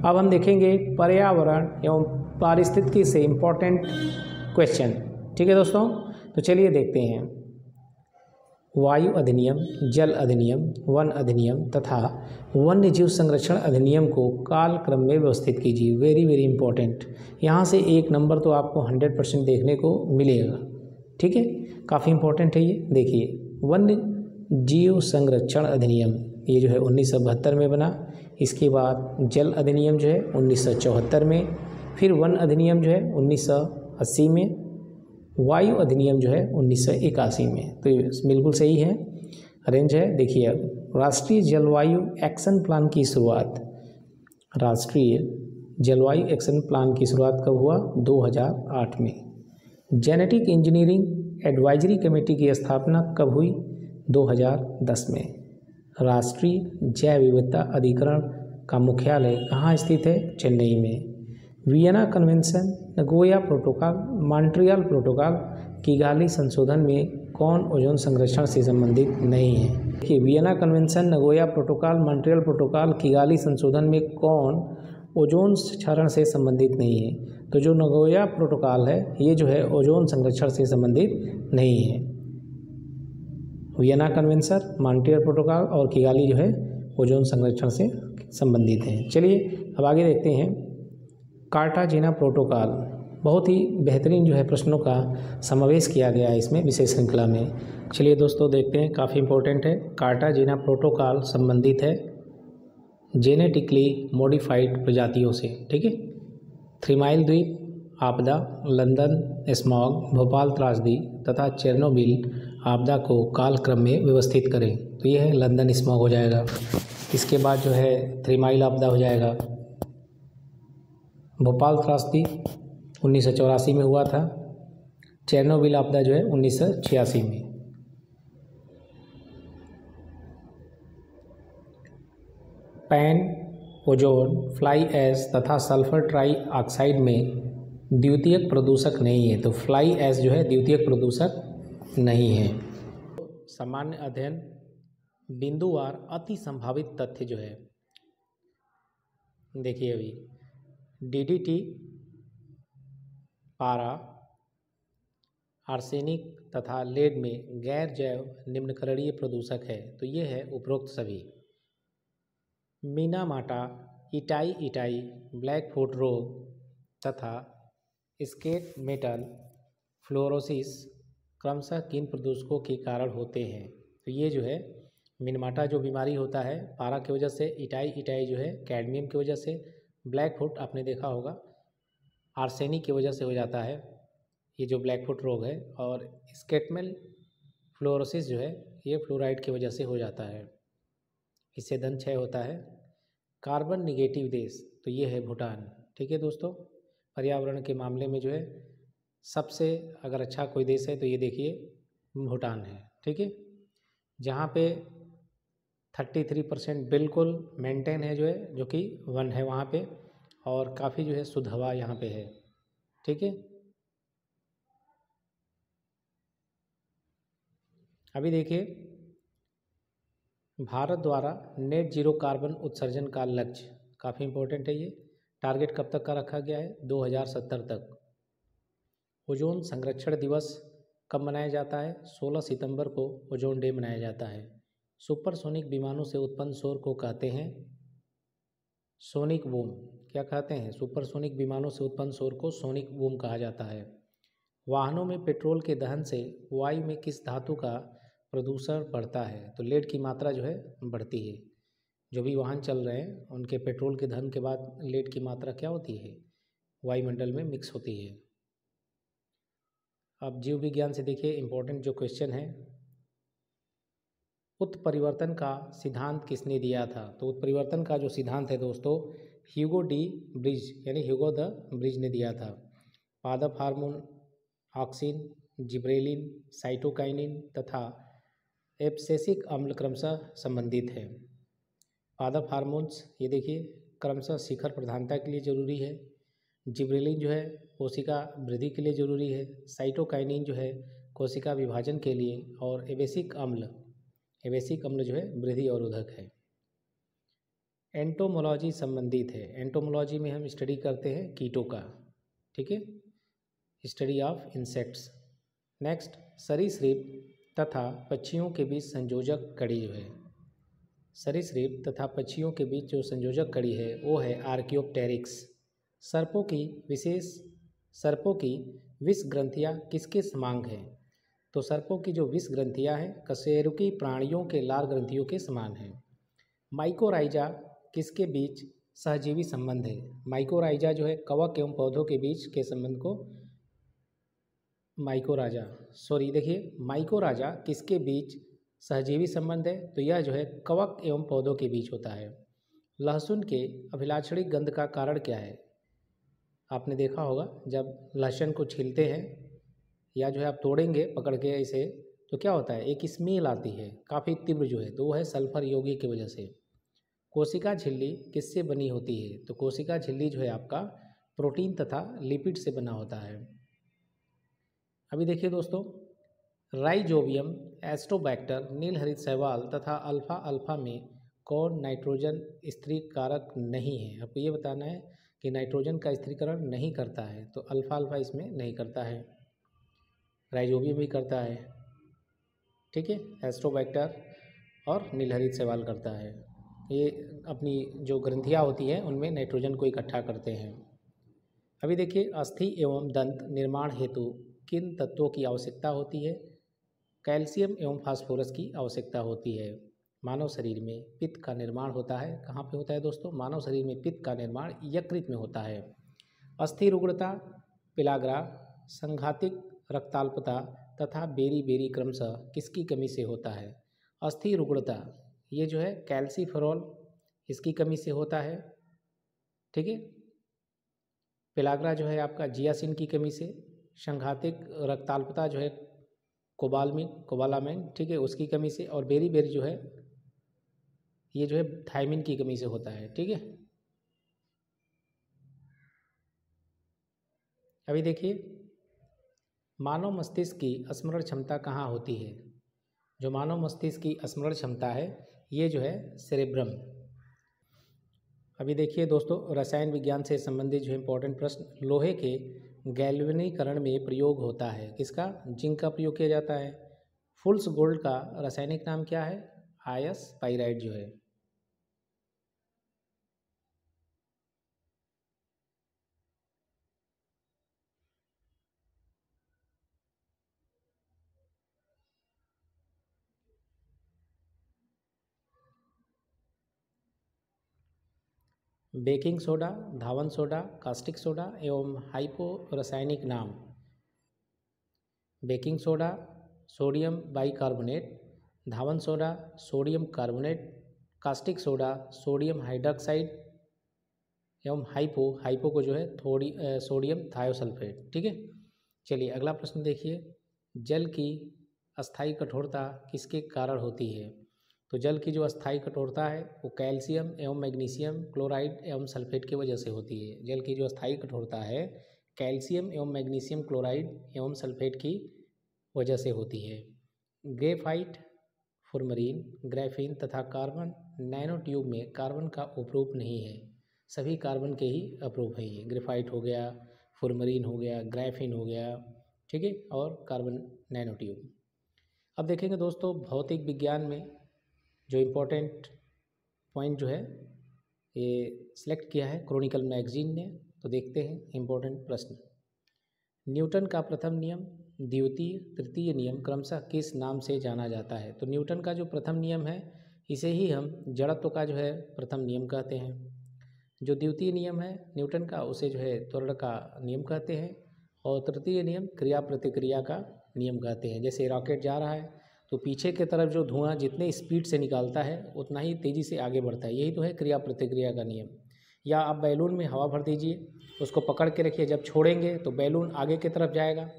अब हम देखेंगे पर्यावरण एवं पारिस्थितिकी से इम्पोर्टेंट क्वेश्चन। ठीक है दोस्तों, तो चलिए देखते हैं। वायु अधिनियम, जल अधिनियम, वन अधिनियम तथा वन्य जीव संरक्षण अधिनियम को काल क्रम में व्यवस्थित कीजिए। वेरी वेरी इंपॉर्टेंट, यहाँ से एक नंबर तो आपको 100% देखने को मिलेगा। ठीक है, काफ़ी इंपॉर्टेंट है ये। देखिए, वन्य जीव संरक्षण अधिनियम ये जो है 1972 में बना। इसके बाद जल अधिनियम जो है 1974 में, फिर वन अधिनियम जो है 1980 में, वायु अधिनियम जो है 1981 में। तो ये बिल्कुल सही है, अरेंज है। देखिए अब राष्ट्रीय जलवायु एक्शन प्लान की शुरुआत, राष्ट्रीय जलवायु एक्शन प्लान की शुरुआत कब हुआ? 2008 में। जेनेटिक इंजीनियरिंग एडवाइजरी कमेटी की स्थापना कब हुई? 2010 में। राष्ट्रीय जैव विविधता अधिकरण का मुख्यालय कहाँ स्थित है? चेन्नई में। Vienna convention, Nagoya protocol, Montreal protocol, Kigali संशोधन में कौन ओजोन संरक्षण से संबंधित नहीं है? देखिए Vienna convention, Nagoya protocol, Montreal protocol, Kigali संशोधन में कौन ओजोन क्षरण से संबंधित नहीं है? तो जो नगोया प्रोटोकॉल है ये जो है ओजोन संरक्षण से संबंधित नहीं है। वियना कन्वेंशन, मॉन्ट्रियल प्रोटोकॉल और किगाली जो है ओजोन संरक्षण से संबंधित हैं। चलिए अब आगे देखते हैं। कार्टाजेना प्रोटोकॉल, बहुत ही बेहतरीन जो है प्रश्नों का समावेश किया गया है इसमें विशेष श्रृंखला में। चलिए दोस्तों देखते हैं, काफ़ी इंपॉर्टेंट है। कार्टाजेना प्रोटोकॉल संबंधित है जेनेटिकली मॉडिफाइड प्रजातियों से, ठीक है। 3 माइल द्वीप आपदा, लंदन स्मॉग, भोपाल त्रासदी तथा चेरनोबिल आपदा को कालक्रम में व्यवस्थित करें। तो ये है लंदन स्मॉग हो जाएगा। इसके बाद जो है 3 माइल आपदा हो जाएगा। भोपाल त्रासदी 1984 में हुआ था। चेरनोबिल आपदा जो है 1986 में। पैन, ओजोन, फ्लाई ऐश तथा सल्फर ट्राई ऑक्साइड में द्वितीयक प्रदूषक नहीं है। तो फ्लाई ऐश जो है द्वितीयक प्रदूषक नहीं है। सामान्य अध्ययन बिंदुवार अति संभावित तथ्य जो है, देखिए अभी डीडीटी, पारा, आर्सेनिक तथा लेड में गैर जैव निम्नकरणीय प्रदूषक है। तो ये है उपरोक्त सभी। मीनामाटा, इटाई, ब्लैक फुट रोग तथा स्केट मेटल फ्लोरोसिस क्रमशः किन प्रदूषकों के कारण होते हैं? तो ये जो है मिनमाटा जो बीमारी होता है पारा की वजह से, इटाई जो है कैडमियम की वजह से, ब्लैक फुट आपने देखा होगा आर्सेनिक की वजह से हो जाता है ये जो ब्लैक फुट रोग है, और स्केटमेल फ्लोरोसिस जो है ये फ्लोराइड की वजह से हो जाता है, इससे दंत क्षय होता है। कार्बन निगेटिव देश, तो ये है भूटान, ठीक है दोस्तों। पर्यावरण के मामले में जो है सबसे अगर अच्छा कोई देश है तो ये देखिए भूटान है, ठीक है, जहाँ पे 33% बिल्कुल मेंटेन है जो है, जो कि 1 है वहाँ पे, और काफ़ी जो है शुद्ध हवा यहाँ पे है, ठीक है। अभी देखिए भारत द्वारा नेट जीरो कार्बन उत्सर्जन का लक्ष्य, काफ़ी इम्पोर्टेंट है ये। टारगेट कब तक का रखा गया है? 2070 तक। ओजोन संरक्षण दिवस कब मनाया जाता है? 16 सितंबर को ओजोन डे मनाया जाता है। सुपरसोनिक विमानों से उत्पन्न शोर को कहते हैं सोनिक बूम। क्या कहते हैं? सुपरसोनिक विमानों से उत्पन्न शोर को सोनिक बूम कहा जाता है। वाहनों में पेट्रोल के दहन से वायु में किस धातु का प्रदूषण बढ़ता है? तो लेड की मात्रा जो है बढ़ती है। जो भी वाहन चल रहे हैं उनके पेट्रोल के दहन के बाद लेड की मात्रा क्या होती है? वायुमंडल में मिक्स होती है। अब जीव विज्ञान से देखिए इम्पोर्टेंट जो क्वेश्चन है, उत्परिवर्तन का सिद्धांत किसने दिया था? तो उत्परिवर्तन का जो सिद्धांत है दोस्तों ह्यूगो डी ब्रिज यानी ह्यूगो द ब्रिज ने दिया था। पादप हार्मोन ऑक्सिन, जिब्रेलिन, साइटोकाइनिन तथा एब्सेसिक अम्ल क्रमशः संबंधित है। पादप हार्मोन्स ये देखिए क्रमशः शिखर प्रधानता के लिए जरूरी है। जिब्रेलिन जो है कोशिका वृद्धि के लिए जरूरी है। साइटोकाइनिन जो है कोशिका विभाजन के लिए, और एबेसिक अम्ल जो है वृद्धि अवरोधक है। एंटोमोलॉजी संबंधित है। एंटोमोलॉजी में हम स्टडी करते हैं कीटों का, ठीक है, स्टडी ऑफ इंसेक्ट्स। नेक्स्ट, सरीसृप तथा पक्षियों के बीच संयोजक कड़ी जो है, सरीसृप तथा पक्षियों के बीच जो संयोजक कड़ी है वो है आर्कियोप्टेरिक्स। सर्पों की विष ग्रंथियाँ किसके समान हैं? तो सर्पों की जो विष ग्रंथियाँ हैं कशेरुकी प्राणियों के लार ग्रंथियों के समान हैं। माइकोराइजा किसके बीच सहजीवी संबंध है? माइकोराइजा जो है कवक एवं पौधों के बीच के संबंध को माइकोराजा किसके बीच सहजीवी संबंध है? तो यह जो है कवक एवं पौधों के बीच होता है। लहसुन के अभिलाक्षणिक गंध का कारण क्या है? आपने देखा होगा जब लहसुन को छीलते हैं या जो है आप तोड़ेंगे पकड़ के इसे, तो क्या होता है, एक स्मेल आती है काफ़ी तीव्र जो है, तो वो है सल्फर यौगिक की वजह से। कोशिका झिल्ली किससे बनी होती है? तो कोशिका झिल्ली जो है आपका प्रोटीन तथा लिपिड से बना होता है। अभी देखिए दोस्तों, राइजोबियम, एस्ट्रोबैक्टर, नीलहरित शैवाल तथा अल्फा अल्फा में कौन नाइट्रोजन स्थिरीकारक नहीं है? आपको ये बताना है कि नाइट्रोजन का स्थिरीकरण नहीं करता है, तो अल्फा अल्फा इसमें नहीं करता है, राइजोबियम भी करता है, ठीक है, एस्ट्रोबैक्टर और नीलहरित शैवाल करता है। ये अपनी जो ग्रंथियाँ होती हैं उनमें नाइट्रोजन को इकट्ठा करते हैं। अभी देखिए, अस्थि एवं दंत निर्माण हेतु किन तत्वों की आवश्यकता होती है? कैल्शियम एवं फास्फोरस की आवश्यकता होती है। मानव शरीर में पित्त का निर्माण होता है, कहाँ पे होता है दोस्तों? मानव शरीर में पित्त का निर्माण यकृत में होता है। अस्थि रुग्णता, पिलाग्रा, संघातिक रक्ताल्पता तथा बेरी बेरी क्रमशः किसकी कमी से होता है? अस्थि रुग्णता ये जो है कैल्सीफेरॉल इसकी कमी से होता है, ठीक है। पिलाग्रा जो है आपका जियासिन की कमी से, संघातिक रक्ताल्पता जो है कोबालामिन, ठीक है, उसकी कमी से, और बेरी बेरी जो है ये जो है थायमिन की कमी से होता है, ठीक है। अभी देखिए, मानव मस्तिष्क की स्मरण क्षमता कहाँ होती है? जो मानव मस्तिष्क की स्मरण क्षमता है ये जो है सेरेब्रम। अभी देखिए दोस्तों, रसायन विज्ञान से संबंधित जो इम्पोर्टेंट प्रश्न, लोहे के गैल्वेनीकरण में प्रयोग होता है किसका? जिंक का प्रयोग किया जाता है। फुल्स गोल्ड का रासायनिक नाम क्या है? आयस पाइराइड जो है। बेकिंग सोडा, धावन सोडा, कास्टिक सोडा एवं हाइपो रासायनिक नाम। बेकिंग सोडा सोडियम बाइकार्बोनेट, धावन soda sodium carbonate, caustic soda sodium hydroxide एवं हाइपो को जो है थोड़ी सोडियम थायोसल्फेट, ठीक है। चलिए अगला प्रश्न देखिए, जल की अस्थायी कठोरता किसके कारण होती है? तो जल की जो अस्थायी कठोरता है वो कैल्शियम एवं मैग्नीशियम क्लोराइड एवं सल्फेट की वजह से होती है। जल की जो अस्थायी कठोरता है कैल्शियम एवं मैग्नीशियम क्लोराइड एवं सल्फेट की वजह से होती है। ग्रेफाइट, फुरमरीन, ग्राफीन तथा कार्बन नैनो ट्यूब में कार्बन का उपरूप नहीं है, सभी कार्बन के ही अपरूप हैं। ये ग्रेफाइट हो गया, फुरमरीन हो गया, ग्राफीन हो गया, ठीक है, और कार्बन नैनो ट्यूब। अब देखेंगे दोस्तों, भौतिक विज्ञान में जो इम्पोर्टेंट पॉइंट जो है ये सिलेक्ट किया है क्रॉनिकल मैगजीन ने, तो देखते हैं इम्पोर्टेंट प्रश्न। न्यूटन का प्रथम नियम, द्वितीय तृतीय नियम क्रमशः किस नाम से जाना जाता है? तो न्यूटन का जो प्रथम नियम है इसे ही हम जड़त्व का जो है प्रथम नियम कहते हैं। जो द्वितीय नियम है न्यूटन का उसे जो है त्वरण का नियम कहते हैं, और तृतीय नियम क्रिया प्रतिक्रिया का नियम कहते हैं। जैसे रॉकेट जा रहा है तो पीछे की तरफ जो धुआं जितने स्पीड से निकालता है उतना ही तेज़ी से आगे बढ़ता है, यही तो है क्रिया प्रतिक्रिया का नियम। या आप बैलून में हवा भर दीजिए, उसको पकड़ के रखिए, जब छोड़ेंगे तो बैलून आगे की तरफ जाएगा।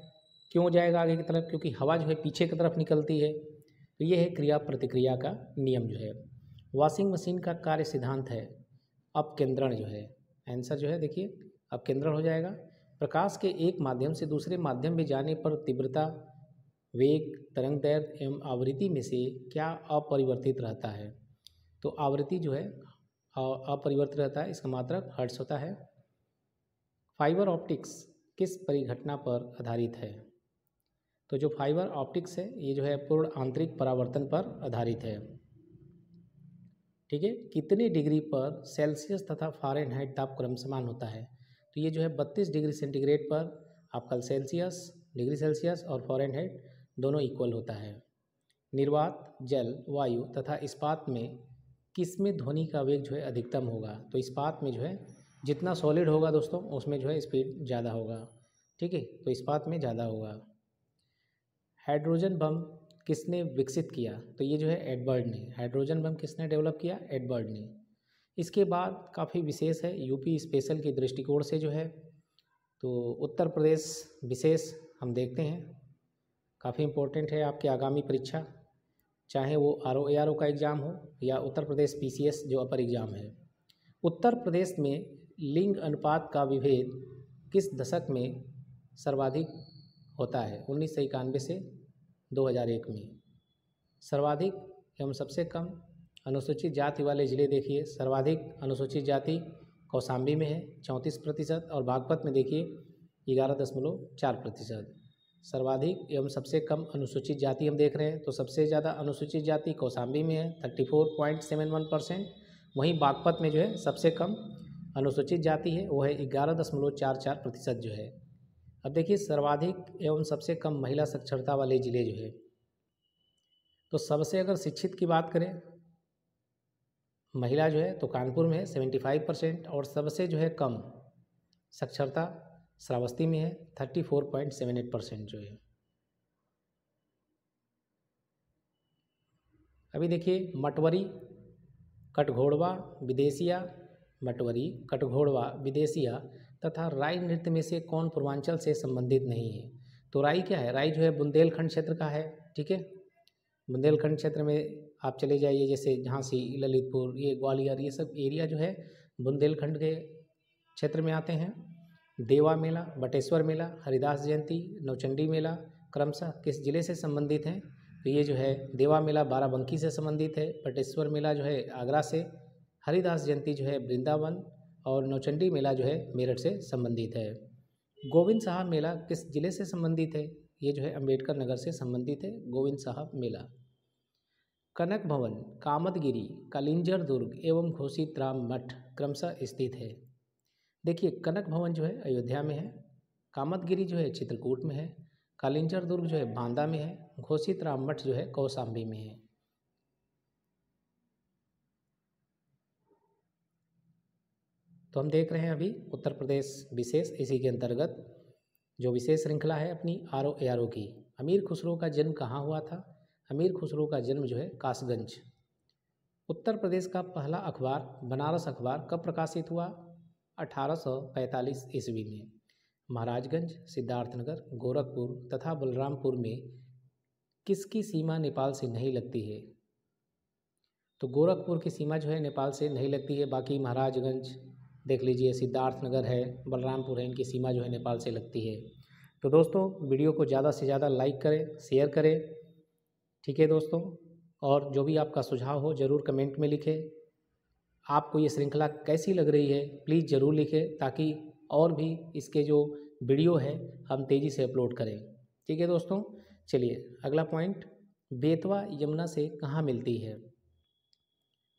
क्यों जाएगा आगे की तरफ? क्योंकि हवा जो है पीछे की तरफ निकलती है। तो ये है क्रिया प्रतिक्रिया का नियम जो है। वॉशिंग मशीन का कार्य सिद्धांत है अपकेंद्रण जो है। आंसर जो है देखिए अपकेंद्रण हो जाएगा। प्रकाश के एक माध्यम से दूसरे माध्यम में जाने पर तीव्रता, वेग, तरंग दैर्ध्य एवं आवृत्ति में से क्या अपरिवर्तित रहता है? तो आवृत्ति जो है अपरिवर्तित रहता है, इसका मात्रक हर्ट्ज होता है। फाइबर ऑप्टिक्स किस परिघटना पर आधारित है? तो जो फाइबर ऑप्टिक्स है ये जो है पूर्ण आंतरिक परावर्तन पर आधारित है, ठीक है। कितने डिग्री पर सेल्सियस तथा फ़ारेनहाइट तापक्रम समान होता है? तो ये जो है 32 डिग्री सेंटीग्रेड पर आपका डिग्री सेल्सियस और फ़ारेनहाइट दोनों इक्वल होता है। निर्वात, जल, वायु तथा इस्पात में किस में ध्वनि का वेग जो है अधिकतम होगा? तो इस्पात में जो है जितना सॉलिड होगा दोस्तों उसमें जो है स्पीड ज़्यादा होगा, ठीक है, तो इस्पात में ज़्यादा होगा। हाइड्रोजन बम किसने विकसित किया? तो ये जो है एडवर्ड ने। हाइड्रोजन बम किसने डेवलप किया? एडवर्ड ने। इसके बाद काफ़ी विशेष है यूपी स्पेशल के दृष्टिकोण से जो है, तो उत्तर प्रदेश विशेष हम देखते हैं, काफ़ी इम्पोर्टेंट है आपकी आगामी परीक्षा, चाहे वो RO का एग्ज़ाम हो या उत्तर प्रदेश PCS जो अपर एग्ज़ाम है। उत्तर प्रदेश में लिंग अनुपात का विभेद किस दशक में सर्वाधिक होता है? 1991 से 2001 में। सर्वाधिक एवं सबसे कम अनुसूचित जाति वाले ज़िले देखिए, सर्वाधिक अनुसूचित जाति कौशाम्बी में है 34% और बागपत में देखिए 11.4%। सर्वाधिक एवं सबसे कम अनुसूचित जाति हम देख रहे हैं, तो सबसे ज़्यादा अनुसूचित जाति कौशाम्बी में है 34.71%। वहीं बागपत में जो है सबसे कम अनुसूचित जाति है वो है 11.44% जो है। अब देखिए सर्वाधिक एवं सबसे कम महिला साक्षरता वाले ज़िले जो है, तो सबसे अगर शिक्षित की बात करें महिला जो है तो कानपुर में है 75% और सबसे जो है कम साक्षरता श्रावस्ती में है 34.78% जो है। अभी देखिए मटवरी, कटघोड़वा, विदेशिया, मटवरी, कटघोड़वा, विदेशिया तथा राई नृत्य में से कौन पूर्वांचल से संबंधित नहीं है? तो राई क्या है? राई जो है बुंदेलखंड क्षेत्र का है, ठीक है। बुंदेलखंड क्षेत्र में आप चले जाइए, जैसे झांसी, ललितपुर, ये ग्वालियर, ये सब एरिया जो है बुंदेलखंड के क्षेत्र में आते हैं। देवा मेला, बटेश्वर मेला, हरिदास जयंती, नौचंडी मेला क्रमशः किस जिले से संबंधित हैं? तो ये जो है देवा मेला बाराबंकी से संबंधित है, बटेश्वर मेला जो है आगरा से, हरिदास जयंती जो है वृंदावन और नौचंडी मेला जो है मेरठ से संबंधित है। गोविंद साहब मेला किस जिले से संबंधित है? ये जो है अम्बेडकर नगर से संबंधित है गोविंद साहब मेला। कनक भवन कामतगिरी, कालिंजर दुर्ग एवं घोषित राम मठ क्रमशः स्थित है। देखिए कनक भवन जो है अयोध्या में है, कामतगिरी जो है चित्रकूट में है, कालिंजर दुर्ग जो है बांदा में है, घोषित राम मठ जो है कौशाम्बी में है। तो हम देख रहे हैं अभी उत्तर प्रदेश विशेष, इसी के अंतर्गत जो विशेष श्रृंखला है अपनी RO की। अमीर खुसरो का जन्म कहाँ हुआ था? अमीर खुसरो का जन्म जो है कासगंज। उत्तर प्रदेश का पहला अखबार बनारस अखबार कब प्रकाशित हुआ? 1845 ईस्वी में। महाराजगंज, सिद्धार्थनगर, गोरखपुर तथा बलरामपुर में किसकी सीमा नेपाल से नहीं लगती है? तो गोरखपुर की सीमा जो है नेपाल से नहीं लगती है, बाकी महाराजगंज देख लीजिए, सिद्धार्थनगर है, बलरामपुर है, इनकी सीमा जो है नेपाल से लगती है। तो दोस्तों वीडियो को ज़्यादा से ज़्यादा लाइक करें, शेयर करें, ठीक है दोस्तों, और जो भी आपका सुझाव हो ज़रूर कमेंट में लिखें। आपको ये श्रृंखला कैसी लग रही है प्लीज़ ज़रूर लिखें, ताकि और भी इसके जो वीडियो है हम तेज़ी से अपलोड करें, ठीक है दोस्तों। चलिए अगला पॉइंट, बेतवा यमुना से कहाँ मिलती है?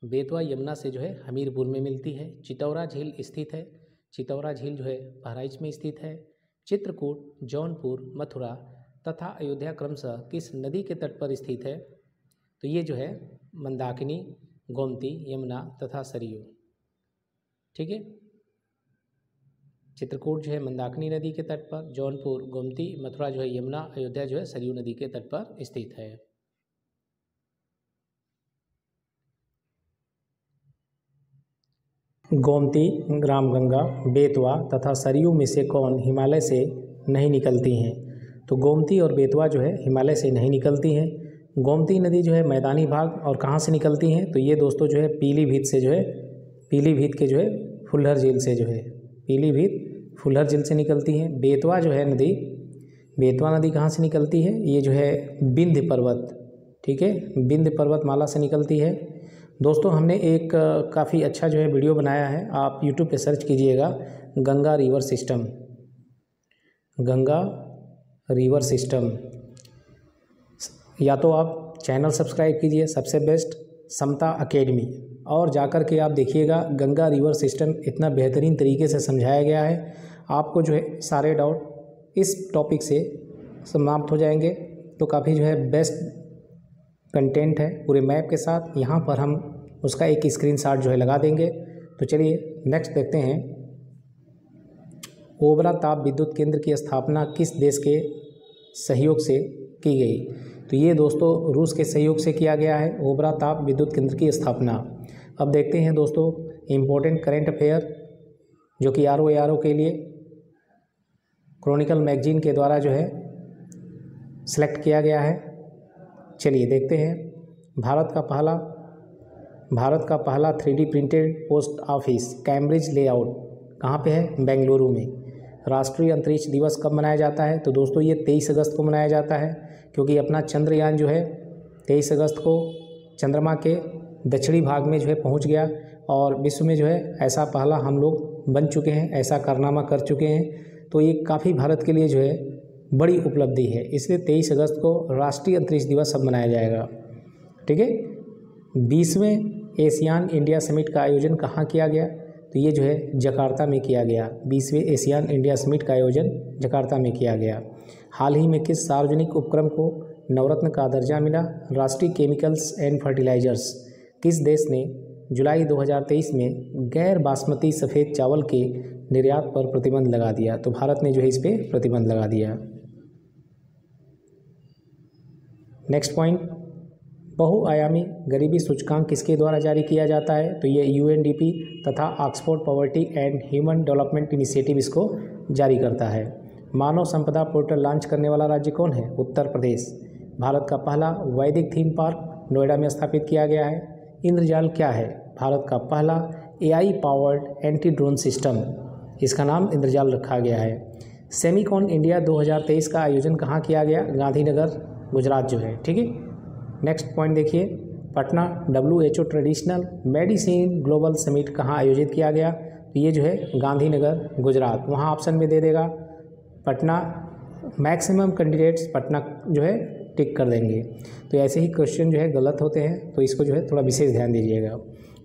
बेतवा यमुना से जो है हमीरपुर में मिलती है। चितौरा झील स्थित है, चितौरा झील जो है बहराइच में स्थित है। चित्रकूट, जौनपुर, मथुरा तथा अयोध्या क्रमशः किस नदी के तट पर स्थित है? तो ये जो है मंदाकिनी, गोमती, यमुना तथा सरयू, ठीक है। चित्रकूट जो है मंदाकिनी नदी के तट पर, जौनपुर गोमती, मथुरा जो है यमुना, अयोध्या जो है सरयू नदी के तट पर स्थित है। गोमती, रामगंगा, बेतवा तथा सरयू में से कौन हिमालय से नहीं निकलती हैं? तो गोमती और बेतवा जो है हिमालय से नहीं निकलती हैं। गोमती नदी जो है मैदानी भाग और कहाँ से निकलती हैं? तो ये दोस्तों जो है पीलीभीत से जो है, पीलीभीत के जो है फुल्हर झील से जो है, पीलीभीत फुल्हर झील से निकलती हैं। बेतवा जो है नदी, बेतवा नदी कहाँ से निकलती है? ये जो है विंध्य पर्वत, ठीक है, विंध्य पर्वतमाला से निकलती है। दोस्तों हमने एक काफ़ी अच्छा जो है वीडियो बनाया है, आप YouTube पे सर्च कीजिएगा Ganga river system, Ganga river system, या तो आप चैनल सब्सक्राइब कीजिए सबसे बेस्ट समता अकेडमी, और जाकर के आप देखिएगा गंगा रिवर सिस्टम इतना बेहतरीन तरीके से समझाया गया है, आपको जो है सारे डाउट इस टॉपिक से समाप्त हो जाएंगे। तो काफ़ी जो है बेस्ट कंटेंट है पूरे मैप के साथ। यहाँ पर हम उसका एक स्क्रीनशॉट जो है लगा देंगे। तो चलिए नेक्स्ट देखते हैं, ओबरा ताप विद्युत केंद्र की स्थापना किस देश के सहयोग से की गई? तो ये दोस्तों रूस के सहयोग से किया गया है ओबरा ताप विद्युत केंद्र की स्थापना। अब देखते हैं दोस्तों इम्पोर्टेंट करंट अफेयर जो कि RO के लिए क्रॉनिकल मैगजीन के द्वारा जो है सिलेक्ट किया गया है। चलिए देखते हैं, भारत का पहला 3D printed post office Cambridge layout कहाँ पे है? बेंगलुरु में। राष्ट्रीय अंतरिक्ष दिवस कब मनाया जाता है? तो दोस्तों ये 23 अगस्त को मनाया जाता है, क्योंकि अपना चंद्रयान जो है 23 अगस्त को चंद्रमा के दक्षिणी भाग में जो है पहुंच गया और विश्व में जो है ऐसा पहला हम लोग बन चुके हैं, ऐसा कारनामा कर चुके हैं। तो ये काफ़ी भारत के लिए जो है बड़ी उपलब्धि है, इसलिए 23 अगस्त को राष्ट्रीय अंतरिक्ष दिवस अब मनाया जाएगा। ठीक है। 20वें एशियान इंडिया समिट का आयोजन कहाँ किया गया? तो ये जो है जकार्ता में किया गया। 20वें एशियान इंडिया समिट का आयोजन जकार्ता में किया गया। हाल ही में किस सार्वजनिक उपक्रम को नवरत्न का दर्जा मिला? राष्ट्रीय केमिकल्स एंड फर्टिलाइजर्स। किस देश ने जुलाई 2023 में गैर बासमती सफ़ेद चावल के निर्यात पर प्रतिबंध लगा दिया? तो भारत ने जो है इस पर प्रतिबंध लगा दिया। नेक्स्ट पॉइंट, बहुआयामी गरीबी सूचकांक किसके द्वारा जारी किया जाता है? तो ये UNDP तथा Oxford poverty and human development initiative इसको जारी करता है। मानव संपदा पोर्टल लॉन्च करने वाला राज्य कौन है? उत्तर प्रदेश। भारत का पहला वैदिक थीम पार्क नोएडा में स्थापित किया गया है। इंद्रजाल क्या है? भारत का पहला AI powered anti drone system, इसका नाम इंद्रजाल रखा गया है। सेमीकॉन इंडिया 2023 का आयोजन कहाँ किया गया? गांधीनगर गुजरात जो है। ठीक है। नेक्स्ट पॉइंट देखिए, Patna WHO traditional medicine global summit कहाँ आयोजित किया गया? तो ये जो है गांधीनगर गुजरात। वहाँ ऑप्शन में दे देगा पटना, मैक्सिमम कैंडिडेट्स पटना जो है टिक कर देंगे। तो ऐसे ही क्वेश्चन जो है गलत होते हैं, तो इसको जो है थोड़ा विशेष ध्यान दीजिएगा।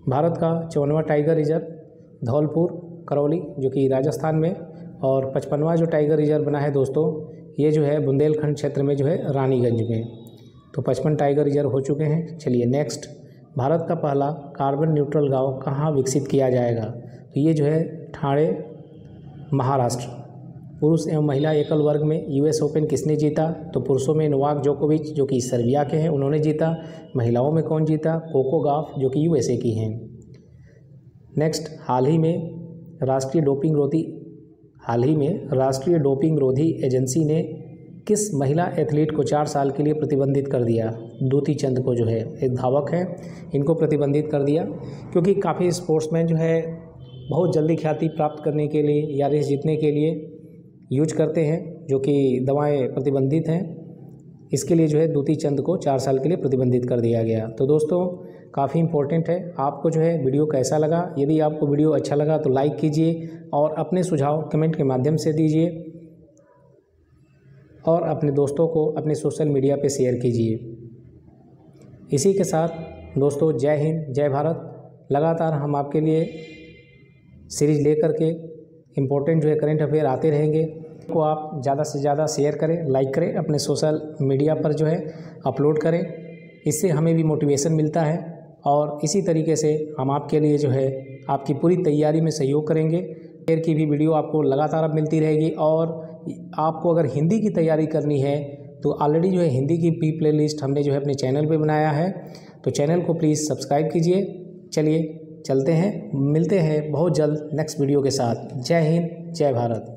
भारत का 54वां टाइगर रिजर्व धौलपुर करौली जो कि राजस्थान में, और 55वां जो टाइगर रिजर्व बना है दोस्तों ये जो है बुंदेलखंड क्षेत्र में जो है रानीगंज में। तो 55 टाइगर रिजर्व हो चुके हैं। चलिए नेक्स्ट, भारत का पहला कार्बन न्यूट्रल गांव कहाँ विकसित किया जाएगा? तो ये जो है ठाणे महाराष्ट्र। पुरुष एवं महिला एकल वर्ग में US ओपन किसने जीता? तो पुरुषों में नोवाक जोकोविच जो कि सर्बिया के हैं उन्होंने जीता। महिलाओं में कौन जीता? कोको गॉफ जो कि USA की हैं। नेक्स्ट, हाल ही में राष्ट्रीय डोपिंग रोधी एजेंसी ने किस महिला एथलीट को 4 साल के लिए प्रतिबंधित कर दिया? दूती चंद को जो है एक धावक है, इनको प्रतिबंधित कर दिया, क्योंकि काफ़ी स्पोर्ट्समैन जो है बहुत जल्दी ख्याति प्राप्त करने के लिए या रेस जीतने के लिए यूज करते हैं जो कि दवाएं प्रतिबंधित हैं। इसके लिए जो है दूती चंद को 4 साल के लिए प्रतिबंधित कर दिया गया। तो दोस्तों काफ़ी इम्पोर्टेंट है। आपको जो है वीडियो कैसा लगा? यदि आपको वीडियो अच्छा लगा तो लाइक कीजिए और अपने सुझाव कमेंट के माध्यम से दीजिए और अपने दोस्तों को अपने सोशल मीडिया पे शेयर कीजिए। इसी के साथ दोस्तों जय हिंद जय भारत। लगातार हम आपके लिए सीरीज लेकर के इम्पोर्टेंट जो है करंट अफेयर आते रहेंगे। को आप ज़्यादा से ज़्यादा शेयर करें, लाइक करें, अपने सोशल मीडिया पर जो है अपलोड करें। इससे हमें भी मोटिवेशन मिलता है और इसी तरीके से हम आपके लिए जो है आपकी पूरी तैयारी में सहयोग करेंगे। शेयर की भी वीडियो आपको लगातार अब मिलती रहेगी। और आपको अगर हिंदी की तैयारी करनी है तो ऑलरेडी जो है हिंदी की प्लेलिस्ट हमने जो है अपने चैनल पे बनाया है, तो चैनल को प्लीज़ सब्सक्राइब कीजिए। चलिए चलते हैं, मिलते हैं बहुत जल्द नेक्स्ट वीडियो के साथ। जय हिंद जय भारत।